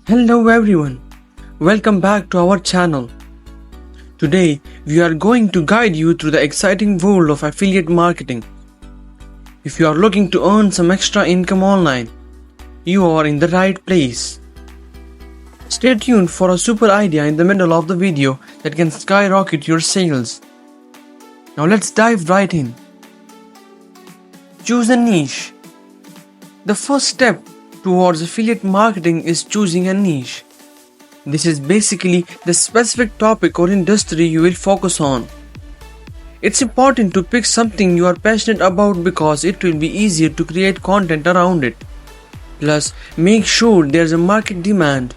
Hello everyone, welcome back to our channel. Today we are going to guide you through the exciting world of affiliate marketing. If you are looking to earn some extra income online, you are in the right place. Stay tuned for a super idea in the middle of the video that can skyrocket your sales. Now let's dive right in. Choose a niche. The first step towards affiliate marketing is choosing a niche. This is basically the specific topic or industry you will focus on. It's important to pick something you are passionate about because it will be easier to create content around it. Plus, make sure there's a market demand.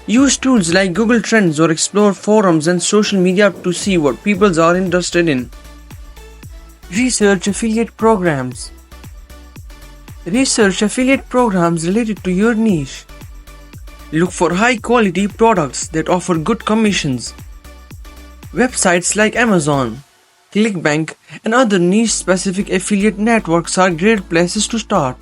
Use tools like Google Trends or explore forums and social media to see what people are interested in. Research affiliate programs. Research affiliate programs related to your niche. Look for high quality products that offer good commissions. Websites like Amazon, ClickBank, and other niche specific affiliate networks are great places to start.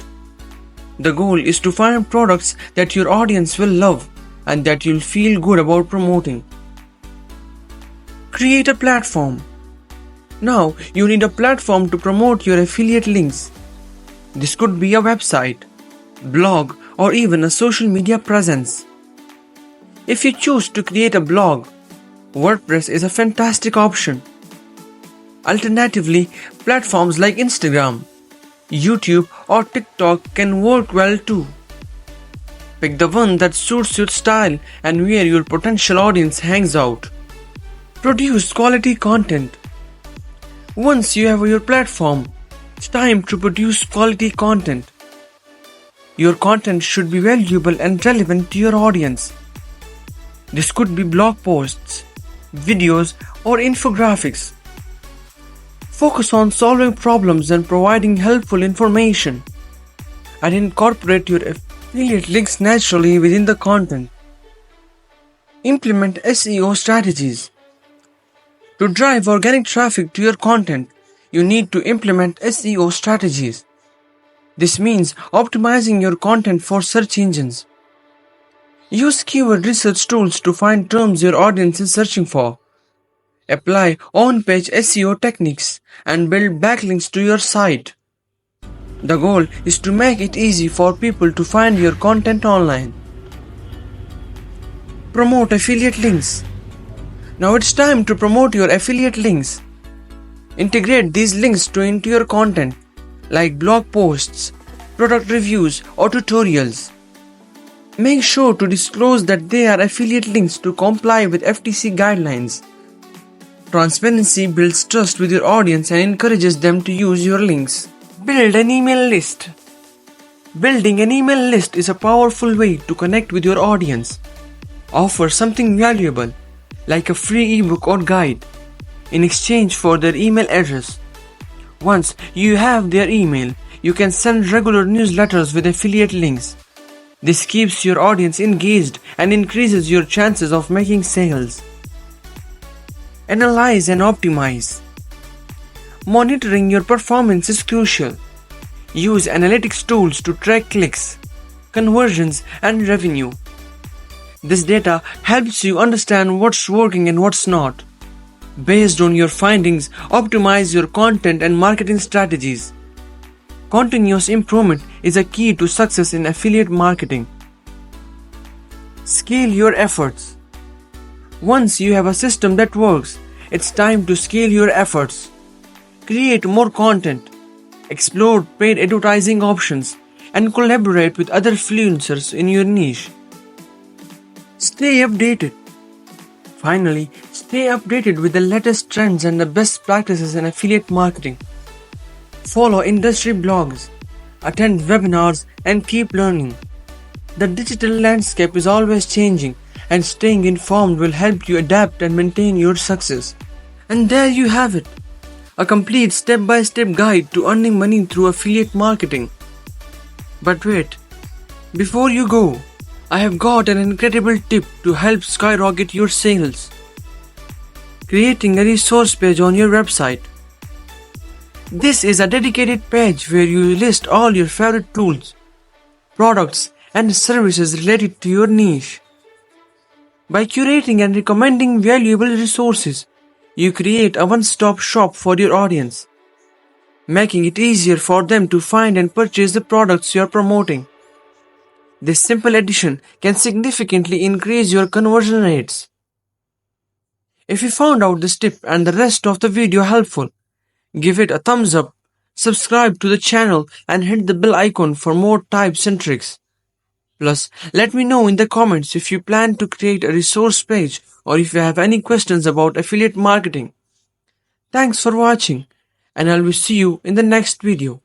The goal is to find products that your audience will love and that you'll feel good about promoting. Create a platform. Now you need a platform to promote your affiliate links. This could be a website, blog, or even a social media presence. If you choose to create a blog, WordPress is a fantastic option. Alternatively, platforms like Instagram, YouTube, or TikTok can work well too. Pick the one that suits your style and where your potential audience hangs out. Produce quality content. Once you have your platform, it's time to produce quality content. Your content should be valuable and relevant to your audience. This could be blog posts, videos, or infographics. Focus on solving problems and providing helpful information, and incorporate your affiliate links naturally within the content. Implement SEO strategies. To drive organic traffic to your content, you need to implement SEO strategies. This means optimizing your content for search engines. Use keyword research tools to find terms your audience is searching for. Apply on-page SEO techniques and build backlinks to your site. The goal is to make it easy for people to find your content online. Promote affiliate links. Now it's time to promote your affiliate links. Integrate these links into your content, like blog posts, product reviews, or tutorials. Make sure to disclose that they are affiliate links to comply with FTC guidelines. Transparency builds trust with your audience and encourages them to use your links. Build an email list. Building an email list is a powerful way to connect with your audience. Offer something valuable, like a free ebook or guide, in exchange for their email address. Once you have their email, you can send regular newsletters with affiliate links. This keeps your audience engaged and increases your chances of making sales. Analyze and optimize. Monitoring your performance is crucial. Use analytics tools to track clicks, conversions, and revenue. This data helps you understand what's working and what's not. Based on your findings, optimize your content and marketing strategies. Continuous improvement is a key to success in affiliate marketing. Scale your efforts. Once you have a system that works, it's time to scale your efforts. Create more content, explore paid advertising options, and collaborate with other influencers in your niche. Stay updated. Finally, stay updated with the latest trends and the best practices in affiliate marketing. Follow industry blogs, attend webinars, and keep learning. The digital landscape is always changing, and staying informed will help you adapt and maintain your success. And there you have it, a complete step-by-step guide to earning money through affiliate marketing. But wait, before you go, I have got an incredible tip to help skyrocket your sales. Creating a resource page on your website. This is a dedicated page where you list all your favorite tools, products, and services related to your niche. By curating and recommending valuable resources, you create a one-stop shop for your audience, making it easier for them to find and purchase the products you are promoting. This simple addition can significantly increase your conversion rates. If you found out this tip and the rest of the video helpful, give it a thumbs up, subscribe to the channel and hit the bell icon for more tips and tricks. Plus, let me know in the comments if you plan to create a resource page or if you have any questions about affiliate marketing. Thanks for watching, and I will see you in the next video.